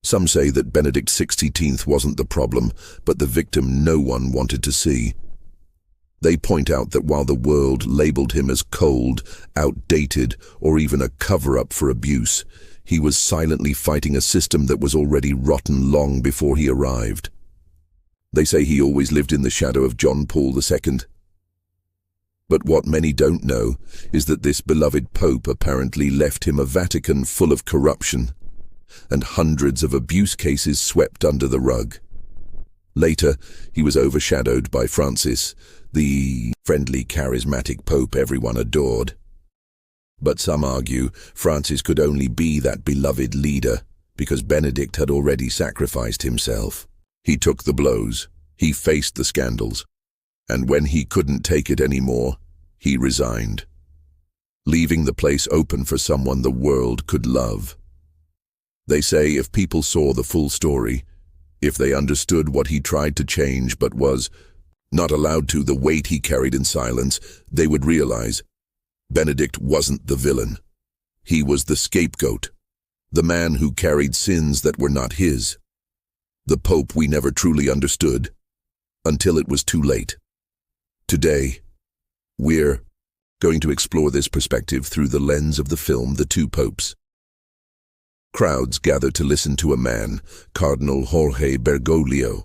Some say that Benedict XVI wasn't the problem, but the victim no one wanted to see. They point out that while the world labeled him as cold, outdated, or even a cover-up for abuse, he was silently fighting a system that was already rotten long before he arrived. They say he always lived in the shadow of John Paul II. But what many don't know is that this beloved Pope apparently left him a Vatican full of corruption and hundreds of abuse cases swept under the rug. Later, he was overshadowed by Francis, the friendly, charismatic Pope everyone adored. But some argue Francis could only be that beloved leader because Benedict had already sacrificed himself. He took the blows, he faced the scandals, and when he couldn't take it anymore, he resigned, leaving the place open for someone the world could love. They say if people saw the full story, if they understood what he tried to change but was not allowed to, the weight he carried in silence, they would realize Benedict wasn't the villain. He was the scapegoat, the man who carried sins that were not his, the Pope we never truly understood, until it was too late. Today, we're going to explore this perspective through the lens of the film The Two Popes. Crowds gather to listen to a man, Cardinal Jorge Bergoglio.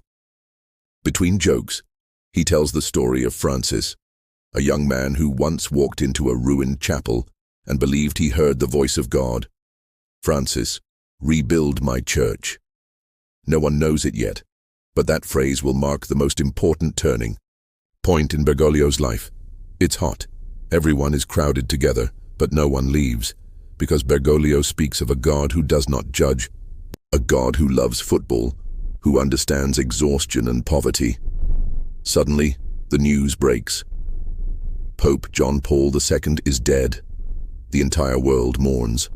Between jokes, he tells the story of Francis, a young man who once walked into a ruined chapel and believed he heard the voice of God. Francis, rebuild my church. No one knows it yet, but that phrase will mark the most important turning point in Bergoglio's life. It's hot. Everyone is crowded together, but no one leaves, because Bergoglio speaks of a God who does not judge, a God who loves football, who understands exhaustion and poverty. Suddenly, the news breaks. Pope John Paul II is dead. The entire world mourns.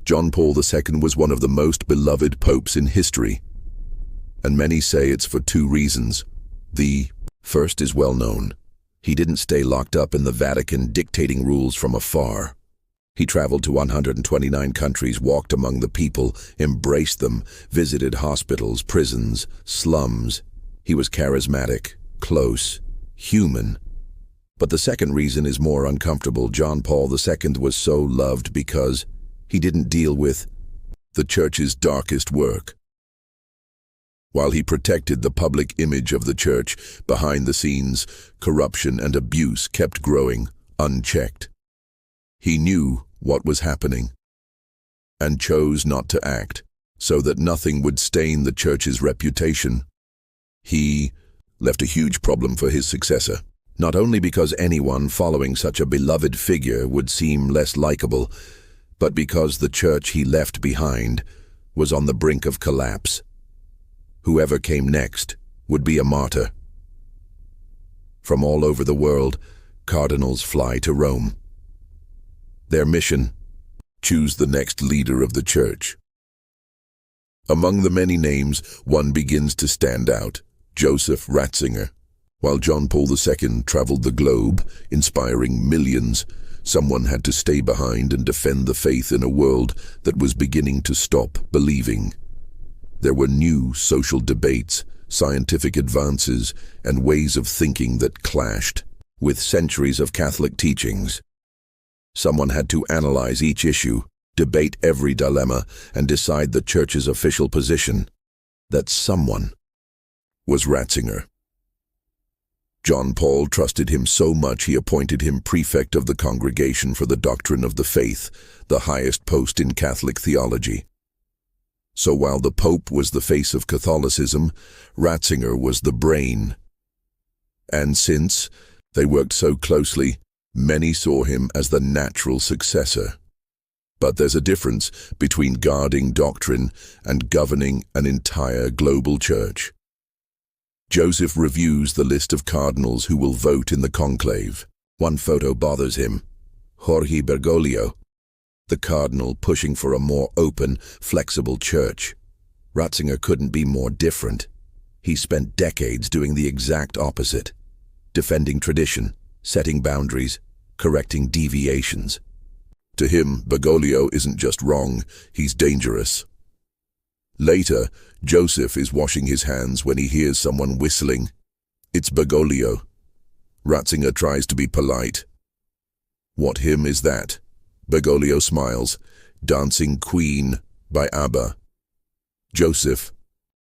John Paul II was one of the most beloved popes in history, and many say it's for two reasons. The first is well known. He didn't stay locked up in the Vatican dictating rules from afar. He traveled to 129 countries, walked among the people, embraced them, visited hospitals, prisons, slums. He was charismatic, close, human. But the second reason is more uncomfortable. John Paul II was so loved because he didn't deal with the Church's darkest work. While he protected the public image of the Church, behind the scenes, corruption and abuse kept growing, unchecked. He knew what was happening and chose not to act so that nothing would stain the Church's reputation. He left a huge problem for his successor, not only because anyone following such a beloved figure would seem less likable, but because the Church he left behind was on the brink of collapse. Whoever came next would be a martyr. From all over the world, cardinals fly to Rome. Their mission: choose the next leader of the Church. Among the many names, one begins to stand out: Joseph Ratzinger. While John Paul II traveled the globe, inspiring millions, someone had to stay behind and defend the faith in a world that was beginning to stop believing. There were new social debates, scientific advances, and ways of thinking that clashed with centuries of Catholic teachings. Someone had to analyze each issue, debate every dilemma, and decide the Church's official position. That someone was Ratzinger. John Paul trusted him so much he appointed him prefect of the Congregation for the Doctrine of the Faith, the highest post in Catholic theology. So while the Pope was the face of Catholicism, Ratzinger was the brain. And since they worked so closely, many saw him as the natural successor. But there's a difference between guarding doctrine and governing an entire global church. Joseph reviews the list of cardinals who will vote in the conclave. One photo bothers him: Jorge Bergoglio, the cardinal pushing for a more open, flexible church. Ratzinger couldn't be more different. He spent decades doing the exact opposite, defending tradition, setting boundaries, correcting deviations. To him, Bergoglio isn't just wrong, he's dangerous. Later, Joseph is washing his hands when he hears someone whistling. It's Bergoglio. Ratzinger tries to be polite. What hymn is that? Bergoglio smiles. Dancing Queen by ABBA. Joseph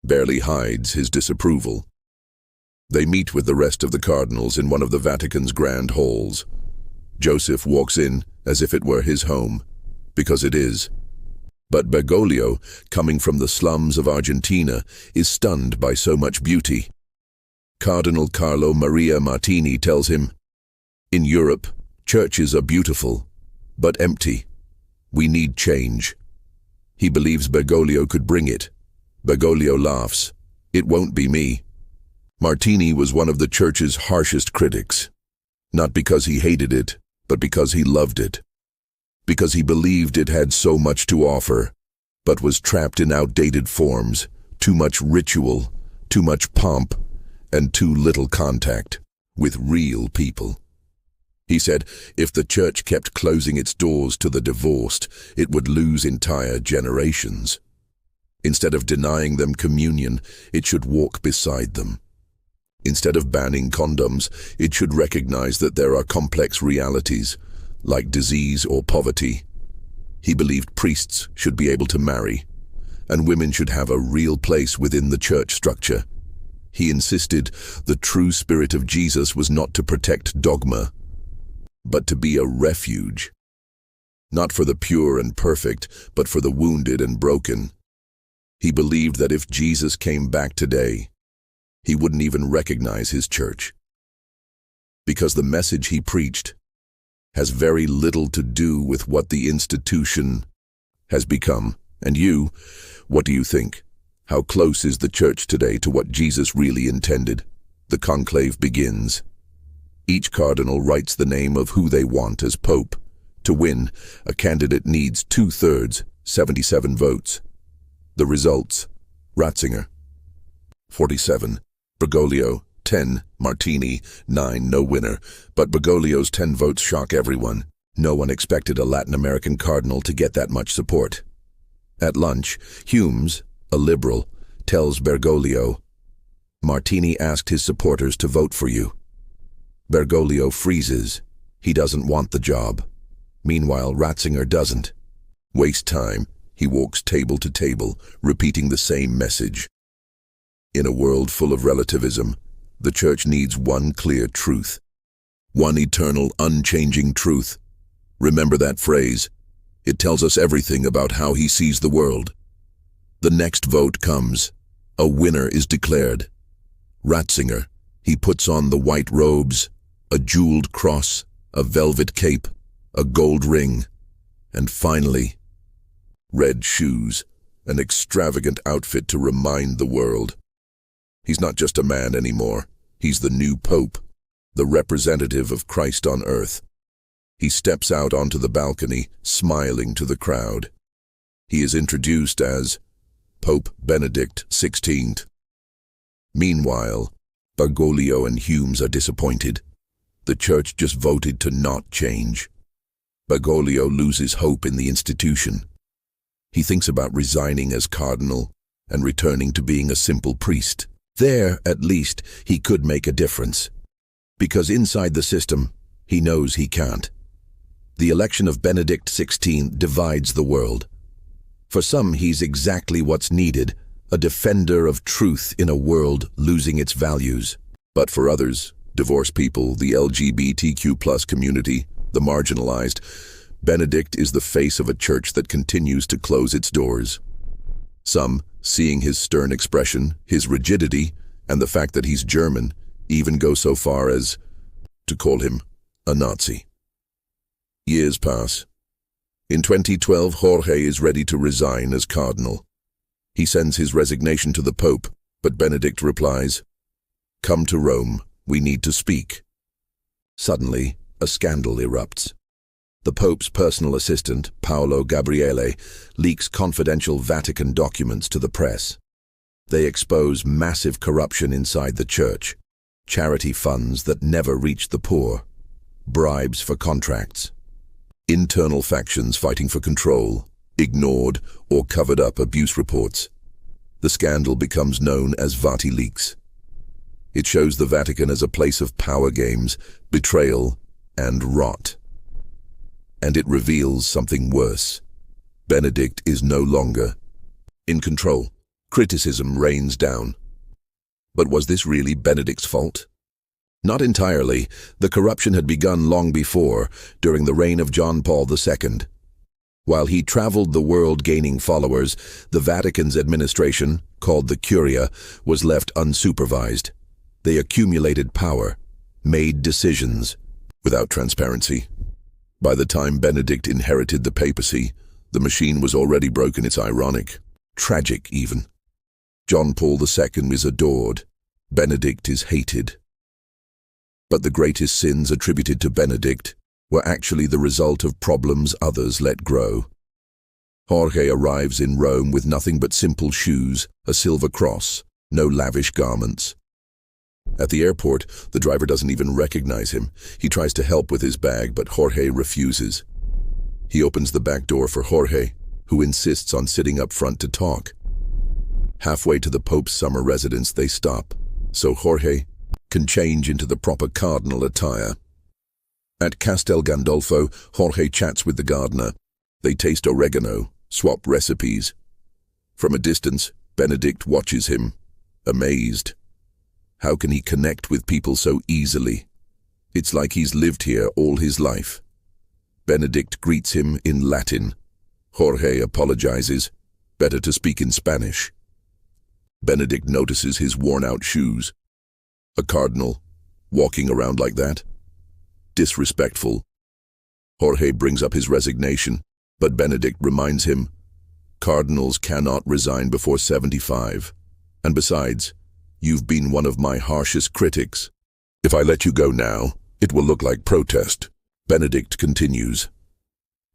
barely hides his disapproval. They meet with the rest of the cardinals in one of the Vatican's grand halls. Joseph walks in as if it were his home, because it is. But Bergoglio, coming from the slums of Argentina, is stunned by so much beauty. Cardinal Carlo Maria Martini tells him, "In Europe, churches are beautiful, but empty. We need change." He believes Bergoglio could bring it. Bergoglio laughs. "It won't be me." Martini was one of the church's harshest critics, not because he hated it, but because he loved it. Because he believed it had so much to offer, but was trapped in outdated forms, too much ritual, too much pomp, and too little contact with real people. He said if the church kept closing its doors to the divorced, it would lose entire generations. Instead of denying them communion, it should walk beside them. Instead of banning condoms, it should recognize that there are complex realities, like disease or poverty. He believed priests should be able to marry, and women should have a real place within the church structure. He insisted the true spirit of Jesus was not to protect dogma, but to be a refuge. Not for the pure and perfect, but for the wounded and broken. He believed that if Jesus came back today, he wouldn't even recognize his church. Because the message he preached has very little to do with what the institution has become. And you, what do you think? How close is the church today to what Jesus really intended? The conclave begins. Each cardinal writes the name of who they want as pope. To win, a candidate needs 2/3, 77 votes. The results: Ratzinger, 47. Bergoglio, 10. Martini, 9. No winner. But Bergoglio's 10 votes shock everyone. No one expected a Latin American cardinal to get that much support. At lunch, Humes, a liberal, tells Bergoglio, "Martini asked his supporters to vote for you." Bergoglio freezes. He doesn't want the job. Meanwhile, Ratzinger doesn't. Waste time. He walks table to table, repeating the same message. In a world full of relativism, the church needs one clear truth. One eternal, unchanging truth. Remember that phrase. It tells us everything about how he sees the world. The next vote comes. A winner is declared. Ratzinger. He puts on the white robes, a jeweled cross, a velvet cape, a gold ring, and finally, red shoes, an extravagant outfit to remind the world. He's not just a man anymore. He's the new pope, the representative of Christ on earth. He steps out onto the balcony, smiling to the crowd. He is introduced as Pope Benedict XVI. Meanwhile, Bergoglio and Humes are disappointed. The church just voted to not change. Bergoglio loses hope in the institution. He thinks about resigning as cardinal and returning to being a simple priest. There, at least, he could make a difference. Because inside the system, he knows he can't. The election of Benedict XVI divides the world. For some, he's exactly what's needed, a defender of truth in a world losing its values. But for others, divorced people, the LGBTQ+ community, the marginalized, Benedict is the face of a church that continues to close its doors. Some, seeing his stern expression, his rigidity, and the fact that he's German, even go so far as to call him a Nazi. Years pass. In 2012, Jorge is ready to resign as cardinal. He sends his resignation to the Pope, but Benedict replies, "Come to Rome, we need to speak." Suddenly, a scandal erupts. The Pope's personal assistant, Paolo Gabriele, leaks confidential Vatican documents to the press. They expose massive corruption inside the church, charity funds that never reach the poor, bribes for contracts, internal factions fighting for control, ignored or covered up abuse reports. The scandal becomes known as WikiLeaks. It shows the Vatican as a place of power games, betrayal, and rot. And it reveals something worse. Benedict is no longer in control. Criticism rains down. But was this really Benedict's fault? Not entirely. The corruption had begun long before, during the reign of John Paul II. While he traveled the world gaining followers, the Vatican's administration, called the Curia, was left unsupervised. They accumulated power, made decisions, without transparency. By the time Benedict inherited the papacy, the machine was already broken. It's ironic, tragic even. John Paul II is adored. Benedict is hated. But the greatest sins attributed to Benedict were actually the result of problems others let grow. Jorge arrives in Rome with nothing but simple shoes, a silver cross, no lavish garments. At the airport, the driver doesn't even recognize him. He tries to help with his bag, but Jorge refuses. He opens the back door for Jorge, who insists on sitting up front to talk. Halfway to the Pope's summer residence, they stop, so Jorge can change into the proper cardinal attire. At Castel Gandolfo, Jorge chats with the gardener. They taste oregano, swap recipes. From a distance, Benedict watches him, amazed. How can he connect with people so easily? It's like he's lived here all his life. Benedict greets him in Latin. Jorge apologizes. Better to speak in Spanish. Benedict notices his worn-out shoes. A cardinal, walking around like that? Disrespectful. Jorge brings up his resignation, but Benedict reminds him, cardinals cannot resign before 75. And besides, you've been one of my harshest critics. If I let you go now, it will look like protest. Benedict continues.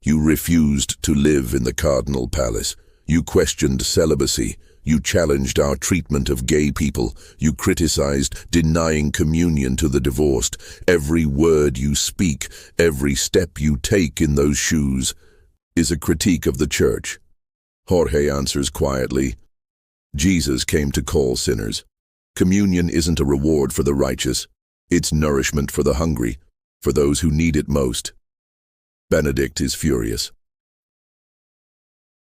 You refused to live in the cardinal palace. You questioned celibacy. You challenged our treatment of gay people. You criticized denying communion to the divorced. Every word you speak, every step you take in those shoes, is a critique of the church. Jorge answers quietly, Jesus came to call sinners. Communion isn't a reward for the righteous. It's nourishment for the hungry, for those who need it most. Benedict is furious.